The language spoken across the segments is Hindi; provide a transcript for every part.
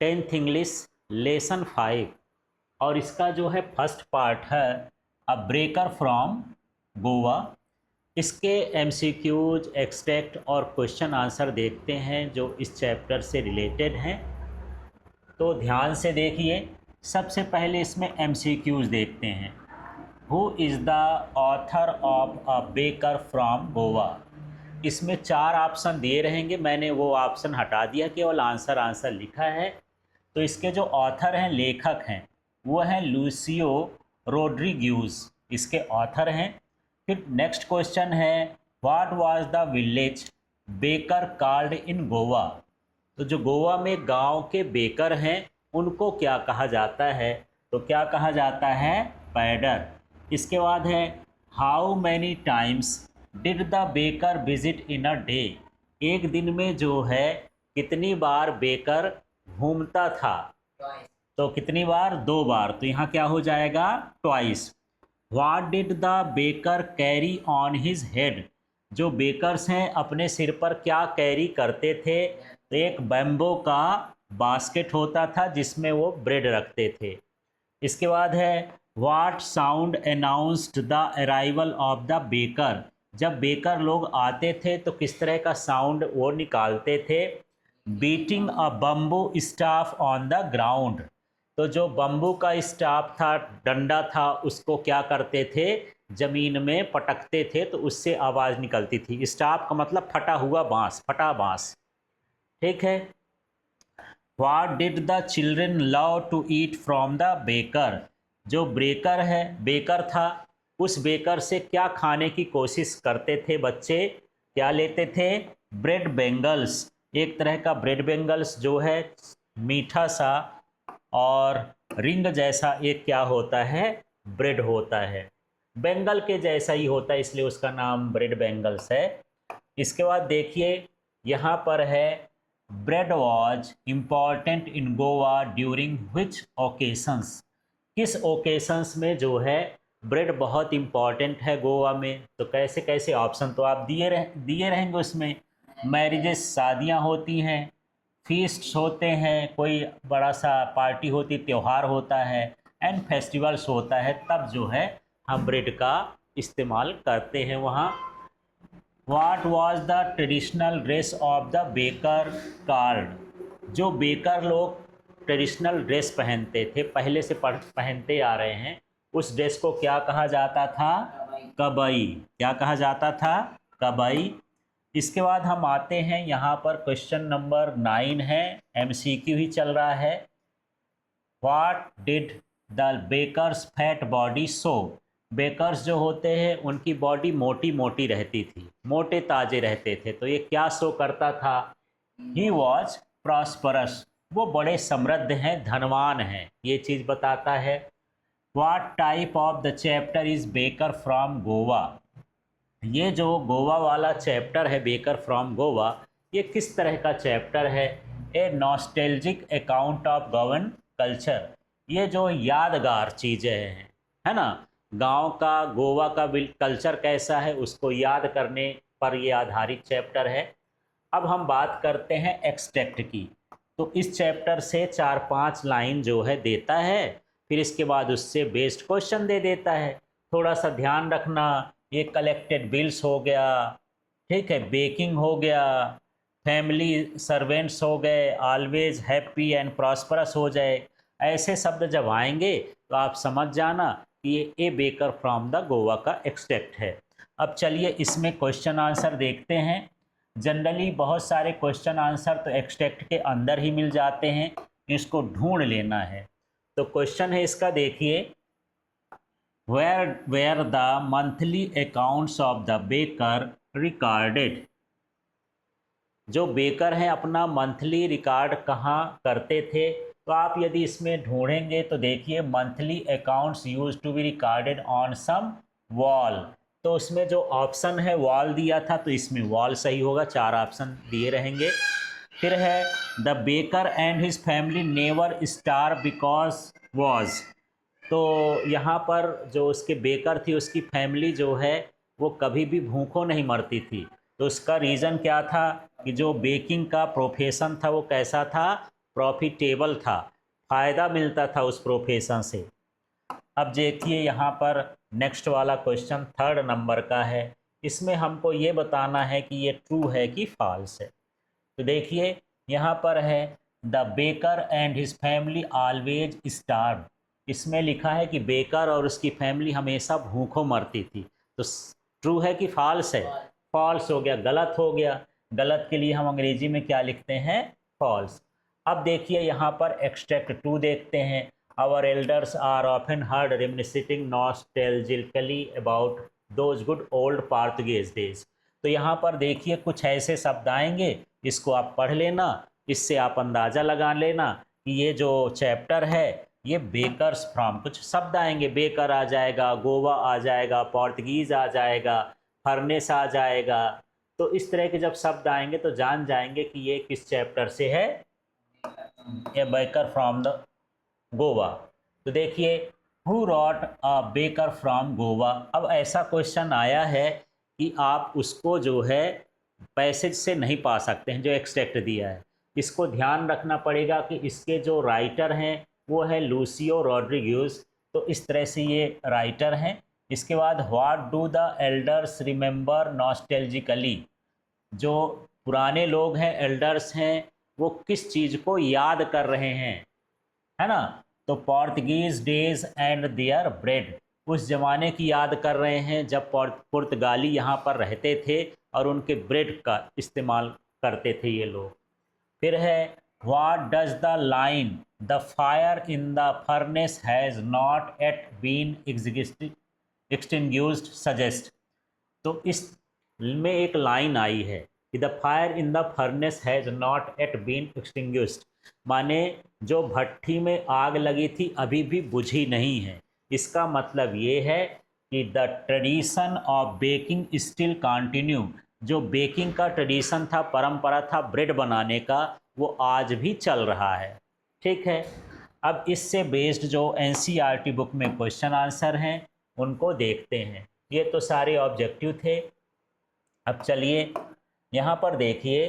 10th इंग्लिश लेसन 5 और इसका जो है फर्स्ट पार्ट है अ ब्रेकर फ्रॉम गोवा। इसके एमसीक्यूज, एक्सट्रैक्ट और क्वेश्चन आंसर देखते हैं जो इस चैप्टर से रिलेटेड हैं। तो ध्यान से देखिए, सबसे पहले इसमें एमसीक्यूज देखते हैं। Who is the author of a baker from Goa. इसमें 4 ऑप्शन दिए रहेंगे, मैंने वो ऑप्शन हटा दिया, केवल आंसर लिखा है। तो इसके जो ऑथर हैं, लेखक हैं, वो हैं लूसियो रोड्रिग्यूज, इसके ऑथर हैं। फिर नेक्स्ट क्वेश्चन है what was the village baker called in Goa. तो जो गोवा में गांव के बेकर हैं उनको क्या कहा जाता है, तो क्या कहा जाता है, पैडर। इसके बाद है how many times did the baker visit in a day. एक दिन में जो है कितनी बार बेकर घूमता था, तो कितनी बार, 2 बार, तो यहाँ क्या हो जाएगा, twice. What did the baker carry on his head. जो बेकर्स हैं अपने सिर पर क्या कैरी करते थे, तो एक बैम्बो का बास्केट होता था जिसमें वो ब्रेड रखते थे। इसके बाद है what sound announced the arrival of the baker. जब बेकर लोग आते थे तो किस तरह का साउंड वो निकालते थे, beating a bamboo staff on the ground. तो जो बम्बू का स्टाफ था, डंडा था, उसको क्या करते थे, जमीन में पटकते थे तो उससे आवाज़ निकलती थी। स्टाफ का मतलब फटा हुआ बांस, फटा बांस, ठीक है। What did the children love to eat from the baker. जो बेकर था, उस बेकर से क्या खाने की कोशिश करते थे बच्चे, क्या लेते थे, ब्रेड बेंगल्स। एक तरह का ब्रेड बेंगल्स जो है मीठा सा और रिंग जैसा एक क्या होता है, ब्रेड होता है, बेंगल के जैसा ही होता है, इसलिए उसका नाम ब्रेड बेंगल्स है। इसके बाद देखिए यहाँ पर है bread was important in Goa during which occasions. किस ओकेशंस में जो है ब्रेड बहुत इम्पॉर्टेंट है गोवा में, तो कैसे कैसे ऑप्शन तो आप दिए रहेंगे उसमें। मैरिजेस, शादियाँ होती हैं, फीस्ट्स होते हैं, कोई बड़ा सा पार्टी होती, त्यौहार होता है, एंड फेस्टिवल्स होता है, तब जो है हम ब्रेड का इस्तेमाल करते हैं वहाँ। What was the traditional dress of the baker card. जो बेकर लोग ट्रेडिशनल ड्रेस पहनते थे, पहले से पहनते आ रहे हैं, उस ड्रेस को क्या कहा जाता था, कबई। क्या कहा जाता था, कबई। इसके बाद हम आते हैं यहाँ पर क्वेश्चन नंबर 9 है, एमसीक्यू ही चल रहा है। What did the bakers fat body show. Bakers जो होते हैं उनकी बॉडी मोटी मोटी रहती थी, मोटे ताजे रहते थे, तो ये क्या शो करता था, ही वॉज प्रॉस्परस, वो बड़े समृद्ध हैं, धनवान हैं, ये चीज़ बताता है। What type of the chapter is baker from Goa. ये जो गोवा वाला चैप्टर है, बेकर फ्रॉम गोवा, ये किस तरह का चैप्टर है, a nostalgic account of Goan culture. ये जो यादगार चीज़ें हैं, है ना, गांव का, गोवा का कल्चर कैसा है उसको याद करने पर ये आधारित चैप्टर है। अब हम बात करते हैं एक्सट्रैक्ट की। तो इस चैप्टर से 4-5 लाइन जो है देता है, फिर इसके बाद उससे बेस्ड क्वेश्चन दे देता है। थोड़ा सा ध्यान रखना, ये कलेक्टेड बिल्स हो गया, ठीक है, बेकिंग हो गया, फैमिली सर्वेंट्स हो गए, ऑलवेज हैप्पी एंड प्रॉस्परस हो जाए, ऐसे शब्द जब आएंगे तो आप समझ जाना कि ये ए बेकर फ्रॉम द गोवा का एक्सट्रैक्ट है। अब चलिए इसमें क्वेश्चन आंसर देखते हैं। जनरली बहुत सारे क्वेश्चन आंसर तो एक्सट्रैक्ट के अंदर ही मिल जाते हैं, इसको ढूंढ लेना है। तो क्वेश्चन है इसका, देखिए, where the monthly accounts of the baker recorded। जो बेकर हैं अपना मंथली रिकॉर्ड कहाँ करते थे, तो आप यदि इसमें ढूंढेंगे तो देखिए monthly accounts use to be recorded on some wall. तो उसमें जो ऑप्शन है वॉल दिया था, तो इसमें वॉल सही होगा, 4 ऑप्शन दिए रहेंगे। फिर है the baker and his family never star because was. तो यहाँ पर जो उसके बेकर थी, उसकी फैमिली जो है वो कभी भी भूखों नहीं मरती थी। तो उसका रीज़न क्या था कि जो बेकिंग का प्रोफेशन था वो कैसा था, प्रॉफिटेबल था, फ़ायदा मिलता था उस प्रोफेशन से। अब देखिए यहाँ पर नेक्स्ट वाला क्वेश्चन 3rd नंबर का है। इसमें हमको ये बताना है कि ये ट्रू है कि फॉल्स है। तो देखिए यहाँ पर है the baker and his family always starve. इसमें लिखा है कि बेकर और उसकी फैमिली हमेशा भूखों मरती थी। तो ट्रू है कि फॉल्स है? फॉल्स हो गया, गलत हो गया। गलत के लिए हम अंग्रेजी में क्या लिखते हैं? फॉल्स। अब देखिए यहाँ पर एक्सट्रैक्ट 2 देखते हैं। Our elders are often heard reminiscing nostalgically about those good old Portuguese days. तो यहाँ पर देखिए कुछ ऐसे शब्द आएंगे, इसको आप पढ़ लेना, इससे आप अंदाज़ा लगा लेना कि ये जो चैप्टर है ये बेकर्स फ्रॉम, कुछ शब्द आएंगे, बेकर आ जाएगा, गोवा आ जाएगा, पोर्तुगीज़ आ जाएगा, फर्नेस आ जाएगा। तो इस तरह के जब शब्द आएंगे तो जान जाएंगे कि ये किस चैप्टर से है, ए बेकर फ्रॉम द गोवा। तो देखिए who wrote a baker from Goa. अब ऐसा क्वेश्चन आया है कि आप उसको जो है पैसेज से नहीं पा सकते हैं, जो एक्सट्रैक्ट दिया है। इसको ध्यान रखना पड़ेगा कि इसके जो राइटर हैं वो है लूसियो रॉड्रिग्यूज। तो इस तरह से ये राइटर हैं। इसके बाद what do the elders remember नॉस्टैल्जिकली। जो पुराने लोग हैं, एल्डर्स हैं, वो किस चीज़ को याद कर रहे हैं, है ना? तो Portuguese days and their bread, उस ज़माने की याद कर रहे हैं जब पुर्तगाली यहाँ पर रहते थे और उनके ब्रेड का इस्तेमाल करते थे ये लोग। फिर है what does the line the fire in the furnace has not yet been extinguished suggest. तो इस में एक लाइन आई है कि the fire in the furnace has not yet been extinguished, माने जो भट्टी में आग लगी थी अभी भी बुझी नहीं है। इसका मतलब ये है कि the tradition of baking still continue, जो बेकिंग का ट्रेडिशन था, परंपरा था ब्रेड बनाने का, वो आज भी चल रहा है। ठीक है, अब इससे बेस्ड जो एनसीईआरटी बुक में क्वेश्चन आंसर हैं उनको देखते हैं। ये तो सारे ऑब्जेक्टिव थे। अब चलिए यहाँ पर देखिए,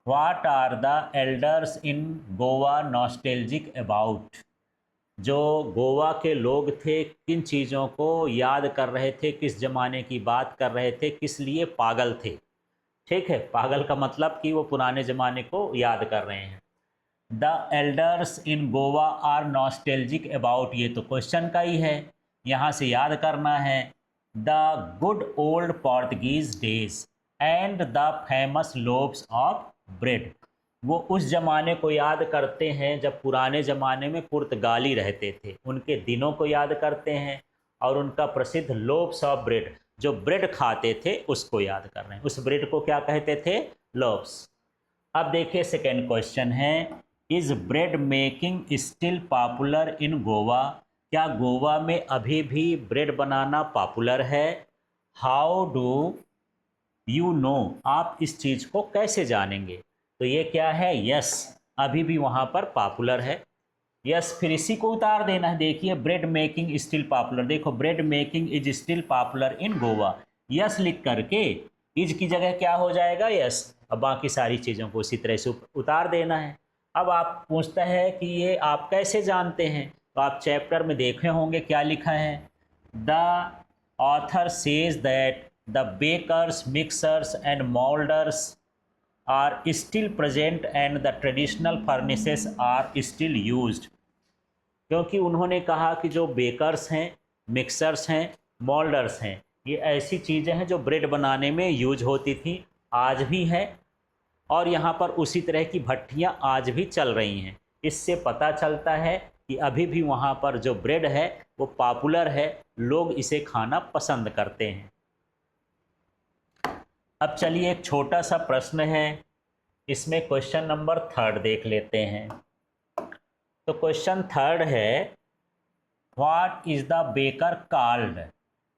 what are the elders in Goa nostalgic about. जो गोवा के लोग थे किन चीज़ों को याद कर रहे थे, किस ज़माने की बात कर रहे थे, किस लिए पागल थे। ठीक है, पागल का मतलब कि वो पुराने ज़माने को याद कर रहे हैं। The elders in Goa are nostalgic about, ये तो क्वेश्चन का ही है, यहाँ से याद करना है। The good old Portuguese days and the famous loaves of bread, वो उस ज़माने को याद करते हैं जब पुराने ज़माने में पुर्तगाली रहते थे, उनके दिनों को याद करते हैं और उनका प्रसिद्ध लोव्स ऑफ ब्रेड, जो ब्रेड खाते थे उसको याद कर रहे हैं। उस ब्रेड को क्या कहते थे? लोव्स। अब देखिए सेकेंड क्वेश्चन है, is bread making still popular in Goa. क्या गोवा में अभी भी ब्रेड बनाना पॉपुलर है? हाउ डू यू नो, आप इस चीज़ को कैसे जानेंगे? तो ये क्या है? यस, अभी भी वहाँ पर पॉपुलर है। यस, फिर इसी को उतार देना है। देखिए ब्रेड मेकिंग स्टिल पॉपुलर, देखो bread making is still popular in Goa, yes लिख करके इज की जगह क्या हो जाएगा? यस। अब बाकी सारी चीज़ों को उसी तरह से उतार देना है। अब आप पूछता है कि ये आप कैसे जानते हैं, तो आप चैप्टर में देखे होंगे क्या लिखा है। The author says that the bakers mixers and moulders are still present and the traditional furnaces are still used. क्योंकि उन्होंने कहा कि जो बेकर्स हैं, मिक्सर्स हैं, मोल्डर्स हैं, ये ऐसी चीज़ें हैं जो ब्रेड बनाने में यूज होती थी, आज भी हैं, और यहाँ पर उसी तरह की भट्टियाँ आज भी चल रही हैं। इससे पता चलता है कि अभी भी वहाँ पर जो ब्रेड है वो पॉपुलर है, लोग इसे खाना पसंद करते हैं। अब चलिए एक छोटा सा प्रश्न है, इसमें क्वेश्चन नंबर 3 देख लेते हैं। तो क्वेश्चन 3 है, what is the baker called.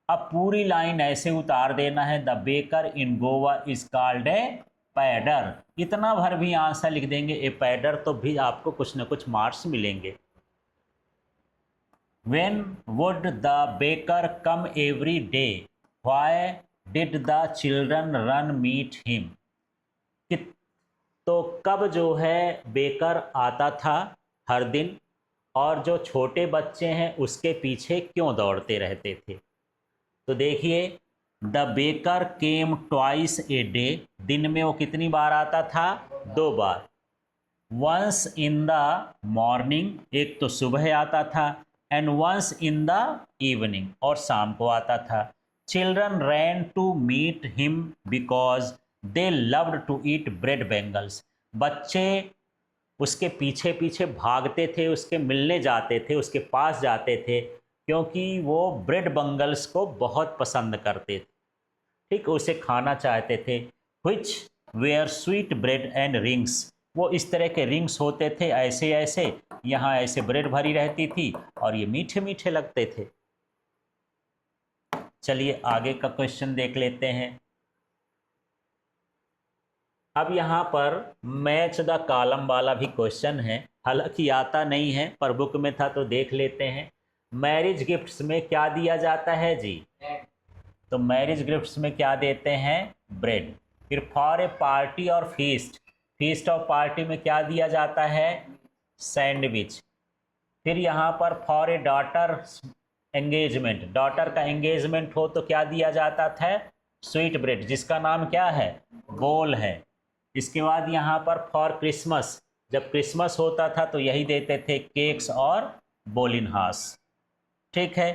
अब पूरी लाइन ऐसे उतार देना है, the baker in Goa is called a pader. इतना भर भी आंसर लिख देंगे ए पैडर तो भी आपको कुछ न कुछ मार्क्स मिलेंगे। When would the baker come every day, why did the children run meet him. तो कब जो है बेकर आता था हर दिन, और जो छोटे बच्चे हैं उसके पीछे क्यों दौड़ते रहते थे? तो देखिए, the baker came twice a day, दिन में वो कितनी बार आता था? 2 बार। वंस इन द मॉर्निंग, एक तो सुबह आता था, and once in the evening, और शाम को आता था। Children ran to meet him because they loved to eat bread bangles, बच्चे उसके पीछे पीछे भागते थे, उसके मिलने जाते थे, उसके पास जाते थे, क्योंकि वो ब्रेड बंगल्स को बहुत पसंद करते थे, ठीक, उसे खाना चाहते थे। Which were sweet bread and rings, वो इस तरह के रिंग्स होते थे, ऐसे ऐसे, यहाँ ऐसे ब्रेड भरी रहती थी और ये मीठे मीठे लगते थे। चलिए आगे का क्वेश्चन देख लेते हैं। अब यहाँ पर मैच द कॉलम वाला भी क्वेश्चन है, हालांकि आता नहीं है पर बुक में था तो देख लेते हैं। मैरिज गिफ्ट्स में क्या दिया जाता है जी? तो मैरिज गिफ्ट्स में क्या देते हैं? ब्रेड। फिर फॉर ए पार्टी और फीस्ट, फीस्ट और पार्टी में क्या दिया जाता है? सैंडविच। फिर यहाँ पर for a daughter engagement, daughter का एंगेजमेंट हो तो क्या दिया जाता था? स्वीट ब्रेड, जिसका नाम क्या है? बोल है। इसके बाद यहाँ पर फॉर क्रिसमस, जब क्रिसमस होता था तो यही देते थे, केक्स और बोलिनहास, ठीक है।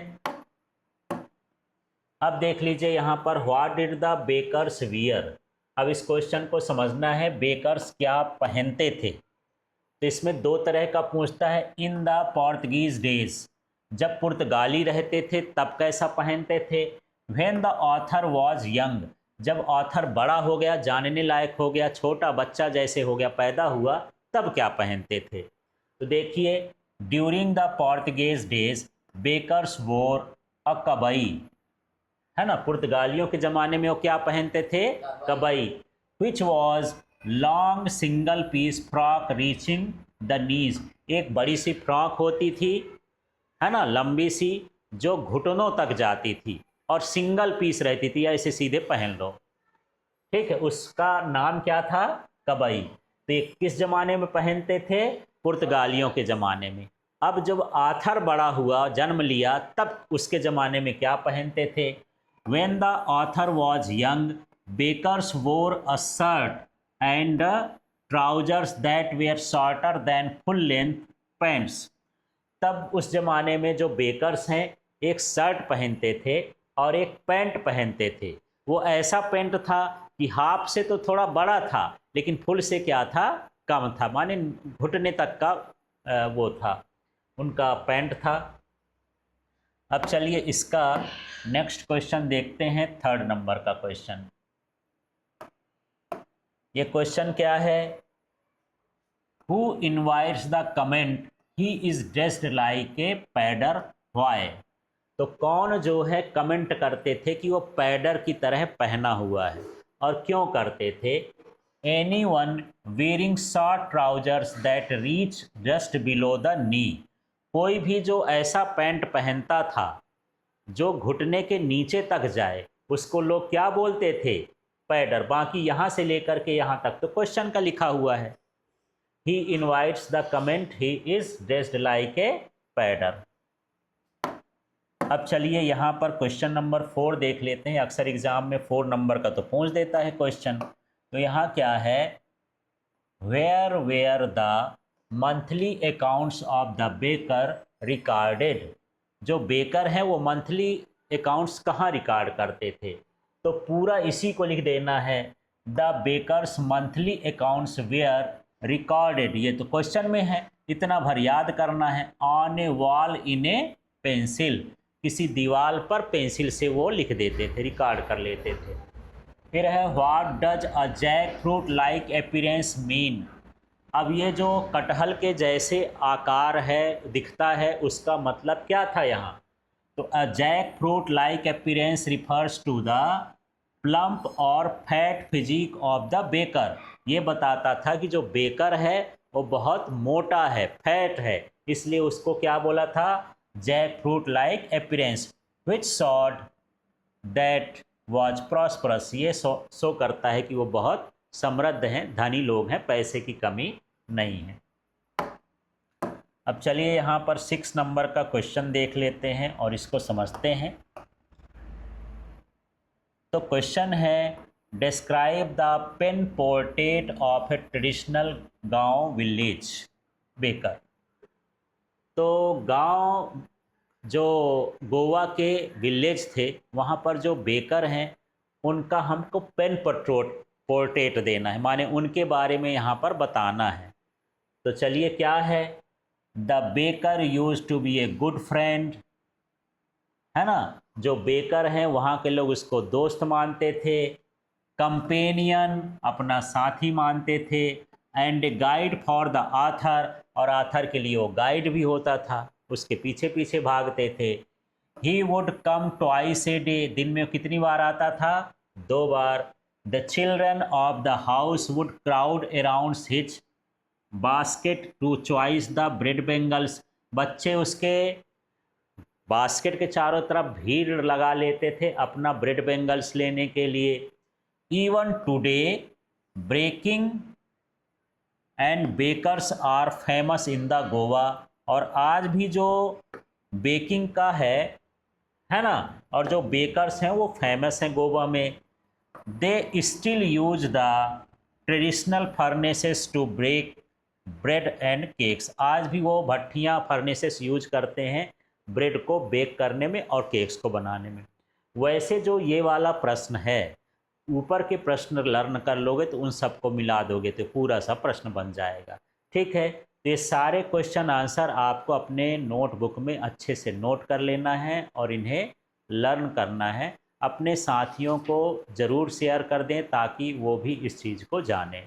अब देख लीजिए यहाँ पर what did the bakers wear, अब इस क्वेश्चन को समझना है, बेकर्स क्या पहनते थे। तो इसमें 2 तरह का पूछता है। इन द पोर्तुगीज डेज, जब पुर्तगाली रहते थे तब कैसा पहनते थे? When the author was young, जब ऑथर बड़ा हो गया, जानने लायक हो गया, छोटा बच्चा जैसे हो गया, पैदा हुआ, तब क्या पहनते थे? तो देखिए, during the Portuguese days bakers wore a कबई, है ना, पुर्तगालियों के ज़माने में वो क्या पहनते थे? Kabai. Which was long single piece frock reaching the knees, एक बड़ी सी फ्रॉक होती थी, है ना, लंबी सी, जो घुटनों तक जाती थी और सिंगल पीस रहती थी, ऐसे सीधे पहन लो, ठीक है, उसका नाम क्या था? कबई। तो ये किस ज़माने में पहनते थे? पुर्तगालियों के ज़माने में। अब जब आथर बड़ा हुआ, जन्म लिया, तब उसके ज़माने में क्या पहनते थे? When the author was young, bakers wore a shirt and trousers that were shorter than full-length pants. तब उस जमाने में जो बेकर्स हैं, एक शर्ट पहनते थे और एक पैंट पहनते थे। वो ऐसा पैंट था कि हाफ से तो थोड़ा बड़ा था, लेकिन फुल से क्या था? कम था, माने घुटने तक का वो था, उनका पैंट था। अब चलिए इसका नेक्स्ट क्वेश्चन देखते हैं, 3rd नंबर का क्वेश्चन। ये क्वेश्चन क्या है? Who invites the comment he is dressed like a pader, why? तो कौन जो है कमेंट करते थे कि वो पैडर की तरह पहना हुआ है, और क्यों करते थे? Any one wearing short trousers that reach just below the knee, कोई भी जो ऐसा पैंट पहनता था जो घुटने के नीचे तक जाए, उसको लोग क्या बोलते थे? पैडर। बाकी यहाँ से लेकर के यहाँ तक तो क्वेश्चन का लिखा हुआ है, he invites the comment he is dressed like a pader. अब चलिए यहाँ पर क्वेश्चन नंबर 4 देख लेते हैं। अक्सर एग्जाम में 4 नंबर का तो पूछ देता है क्वेश्चन। तो यहाँ क्या है? Where were the monthly accounts of the baker recorded, जो बेकर है वो मंथली अकाउंट्स कहाँ रिकॉर्ड करते थे? तो पूरा इसी को लिख देना है, the bakers monthly accounts were recorded, ये तो क्वेश्चन में है, इतना भर याद करना है। On A wall in A pencil, किसी दीवार पर पेंसिल से वो लिख देते थे, रिकॉर्ड कर लेते थे। फिर है what does a jackfruit like appearance mean, अब ये जो कटहल के जैसे आकार है, दिखता है, उसका मतलब क्या था यहाँ? तो a jackfruit like appearance refers to the plump और fat physique of the baker, ये बताता था कि जो बेकर है वो बहुत मोटा है, फैट है, इसलिए उसको क्या बोला था? Jackfruit like appearance, which showed that was prosperous, ये शो करता है कि वो बहुत समृद्ध हैं, धनी लोग हैं, पैसे की कमी नहीं है। अब चलिए यहाँ पर 6 नंबर का क्वेश्चन देख लेते हैं और इसको समझते हैं। तो क्वेश्चन है, describe the pen portrait of a traditional गांव विलेज बेकर। तो गांव जो गोवा के विलेज थे वहाँ पर जो बेकर हैं उनका हमको पेन पोर्ट्रेट देना है, माने उनके बारे में यहाँ पर बताना है। तो चलिए क्या है, the baker use to be a good friend, है ना, जो बेकर हैं वहाँ के लोग उसको दोस्त मानते थे, कंपेनियन अपना साथी मानते थे, and guide for the author, और आथर के लिए वो गाइड भी होता था, उसके पीछे पीछे भागते थे। He would come twice a day, दिन में कितनी बार आता था, 2 बार। The children of the house would crowd around his basket to choose the bread bangles, बच्चे उसके बास्केट के चारों तरफ भीड़ लगा लेते थे अपना ब्रेड बेंगल्स लेने के लिए। Even today breaking and bakers are famous in the Goa, और आज भी जो बेकिंग का है ना, और जो बेकर्स हैं वो फेमस हैं गोवा में। They still use the traditional furnaces to break bread and cakes, आज भी वो भट्टियाँ फर्नेसेस यूज करते हैं ब्रेड को बेक करने में और केक्स को बनाने में। वैसे जो ये वाला प्रश्न है, ऊपर के प्रश्न लर्न कर लोगे तो उन सबको मिला दोगे तो पूरा सा प्रश्न बन जाएगा। ठीक है, तो ये सारे क्वेश्चन आंसर आपको अपने नोटबुक में अच्छे से नोट कर लेना है और इन्हें लर्न करना है। अपने साथियों को ज़रूर शेयर कर दें ताकि वो भी इस चीज़ को जानें।